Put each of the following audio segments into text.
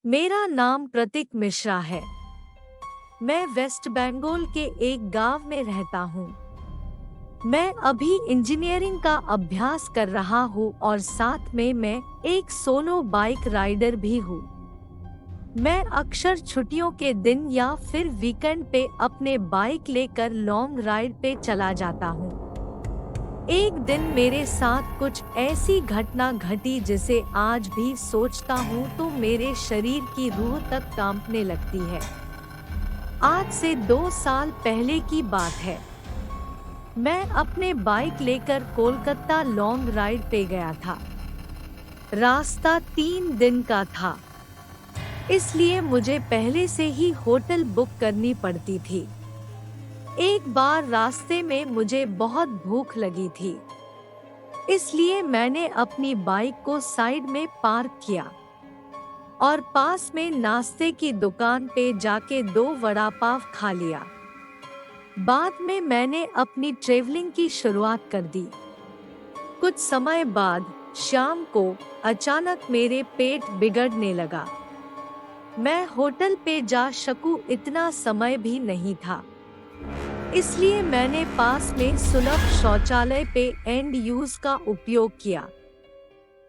मेरा नाम प्रतीक मिश्रा है। मैं वेस्ट बंगाल के एक गांव में रहता हूँ। मैं अभी इंजीनियरिंग का अभ्यास कर रहा हूँ और साथ में मैं एक सोलो बाइक राइडर भी हूँ। मैं अक्सर छुट्टियों के दिन या फिर वीकेंड पे अपने बाइक लेकर लॉन्ग राइड पे चला जाता हूँ। एक दिन मेरे साथ कुछ ऐसी घटना घटी जिसे आज भी सोचता हूँ तो मेरे शरीर की रूह तक कांपने लगती है। आज से 2 साल पहले की बात है। मैं अपने बाइक लेकर कोलकाता लॉन्ग राइड पे गया था। रास्ता 3 दिन का था, इसलिए मुझे पहले से ही होटल बुक करनी पड़ती थी। एक बार रास्ते में मुझे बहुत भूख लगी थी, इसलिए मैंने अपनी बाइक को साइड में पार्क किया और पास में नाश्ते की दुकान पे जाके 2 वड़ा पाव खा लिया। बाद में मैंने अपनी ट्रैवलिंग की शुरुआत कर दी। कुछ समय बाद शाम को अचानक मेरे पेट बिगड़ने लगा। मैं होटल पे जा सकूं इतना समय भी नहीं था, इसलिए मैंने पास में सुलभ शौचालय पे एंड यूज का उपयोग किया।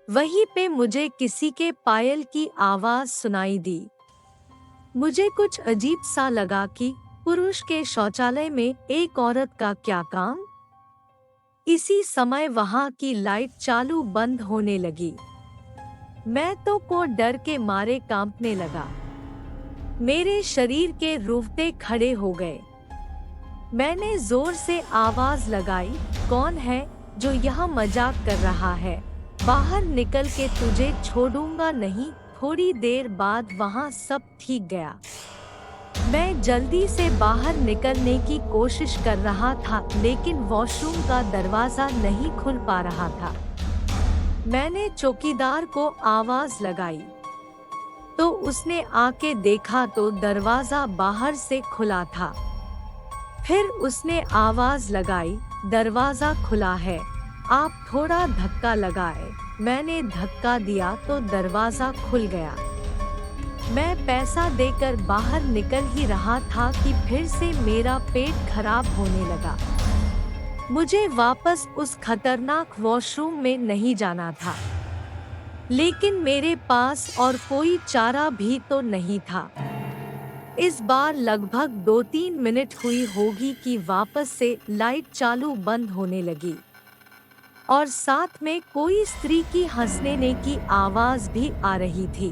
वहीं पे मुझे किसी के पायल की आवाज सुनाई दी। मुझे कुछ अजीब सा लगा कि पुरुष के शौचालय में एक औरत का क्या काम। इसी समय वहां की लाइट चालू बंद होने लगी। मैं तो को डर के मारे कांपने लगा। मेरे शरीर के रोंगटे खड़े हो गए। मैंने जोर से आवाज लगाई, कौन है जो यहाँ मजाक कर रहा है? बाहर निकल के तुझे छोड़ूंगा नहीं। थोड़ी देर बाद वहाँ सब ठीक गया। मैं जल्दी से बाहर निकलने की कोशिश कर रहा था, लेकिन वॉशरूम का दरवाजा नहीं खुल पा रहा था। मैंने चौकीदार को आवाज लगाई, तो उसने आके देखा तो दरवाजा बाहर से खुला था। फिर उसने आवाज लगाई, दरवाजा खुला है, आप थोड़ा धक्का लगाए। मैंने धक्का दिया तो दरवाजा खुल गया। मैं पैसा देकर बाहर निकल ही रहा था कि फिर से मेरा पेट खराब होने लगा। मुझे वापस उस खतरनाक वॉशरूम में नहीं जाना था, लेकिन मेरे पास और कोई चारा भी तो नहीं था। इस बार लगभग 2-3 मिनट हुई होगी कि वापस से लाइट चालू बंद होने लगी और साथ में कोई स्त्री की हंसने की आवाज भी आ रही थी।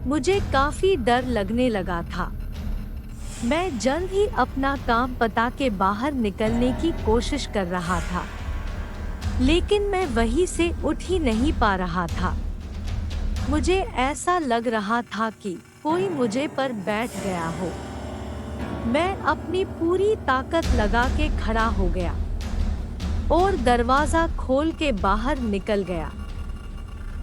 मुझे काफी डर लगने लगा था। मैं जल्द ही अपना काम पता के बाहर निकलने की कोशिश कर रहा था, लेकिन मैं वहीं से उठ ही नहीं पा रहा था। मुझे ऐसा लग रहा था कि कोई मुझे पर बैठ गया हो। मैं अपनी पूरी ताकत लगा के खड़ा हो गया और दरवाजा खोल के बाहर निकल गया।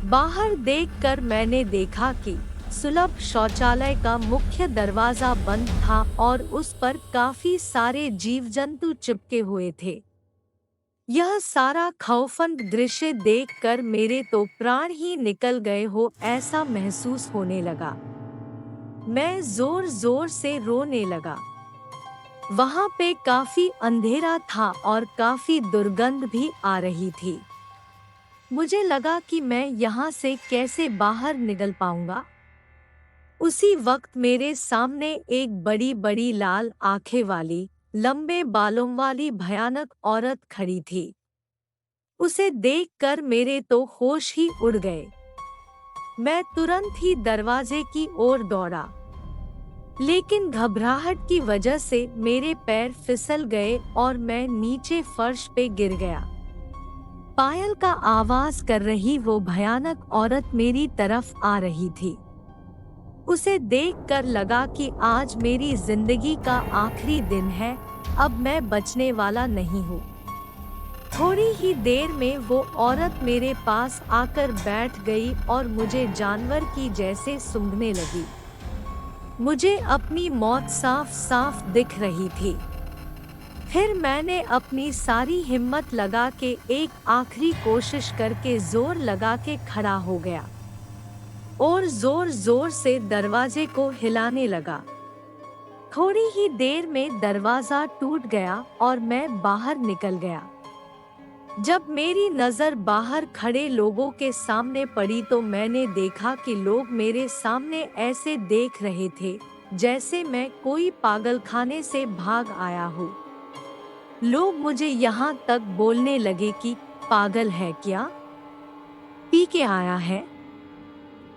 बाहर देखकर मैंने देखा कि सुलभ शौचालय का मुख्य दरवाजा बंद था और उस पर काफी सारे जीव जंतु चिपके हुए थे। यह सारा खौफनाक दृश्य देखकर मेरे तो प्राण ही निकल गए हो ऐसा महसूस होने लगा। मैं जोर जोर से रोने लगा। वहां पे काफी अंधेरा था और काफी दुर्गंध भी आ रही थी। मुझे लगा कि मैं यहाँ से कैसे बाहर निकल पाऊंगा। उसी वक्त मेरे सामने एक बड़ी बड़ी लाल आंखें वाली, लंबे बालों वाली भयानक औरत खड़ी थी। उसे देखकर मेरे तो होश ही उड़ गए। मैं तुरंत ही दरवाजे की ओर दौड़ा, लेकिन घबराहट की वजह से मेरे पैर फिसल गए और मैं नीचे फर्श पे गिर गया। पायल का आवाज कर रही वो भयानक औरत मेरी तरफ आ रही थी। उसे देखकर लगा कि आज मेरी जिंदगी का आखिरी दिन है, अब मैं बचने वाला नहीं हूँ। थोड़ी ही देर में वो औरत मेरे पास आकर बैठ गई और मुझे जानवर की जैसे सूंघने लगी। मुझे अपनी मौत साफ साफ दिख रही थी। फिर मैंने अपनी सारी हिम्मत लगा के एक आखिरी कोशिश करके जोर लगा के खड़ा हो गया और जोर जोर से दरवाजे को हिलाने लगा। थोड़ी ही देर में दरवाजा टूट गया और मैं बाहर निकल गया। जब मेरी नजर बाहर खड़े लोगों के सामने पड़ी तो मैंने देखा कि लोग मेरे सामने ऐसे देख रहे थे जैसे मैं कोई पागलखाने से भाग आया हूँ। लोग मुझे यहाँ तक बोलने लगे कि पागल है क्या, पी के आया है।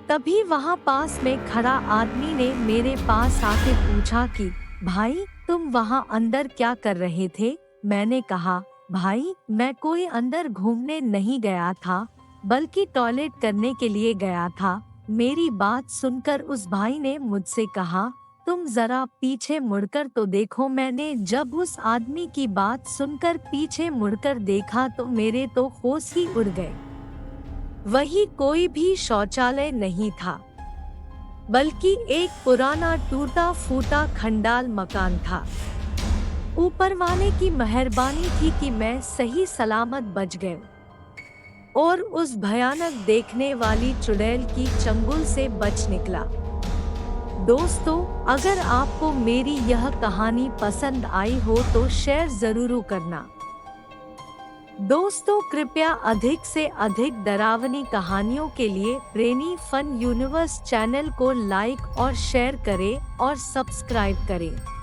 तभी वहाँ पास में खड़ा आदमी ने मेरे पास आके पूछा कि भाई तुम वहाँ अंदर क्या कर रहे थे। मैंने कहा भाई मैं कोई अंदर घूमने नहीं गया था बल्कि टॉयलेट करने के लिए गया था। मेरी बात सुनकर उस भाई ने मुझसे कहा तुम जरा पीछे मुड़कर तो देखो। मैंने जब उस आदमी की बात सुनकर पीछे मुड़कर देखा तो मेरे तो होश ही उड़ गए। वही कोई भी शौचालय नहीं था बल्कि एक पुराना टूटा फूटा खंडाल मकान था। ऊपर वाले की मेहरबानी थी कि मैं सही सलामत बच गया और उस भयानक देखने वाली चुड़ैल की चंगुल से बच निकला। दोस्तों, अगर आपको मेरी यह कहानी पसंद आई हो तो शेयर जरूर करना। दोस्तों, कृपया अधिक से अधिक डरावनी कहानियों के लिए ब्रेनी फन यूनिवर्स चैनल को लाइक और शेयर करें और सब्सक्राइब करें।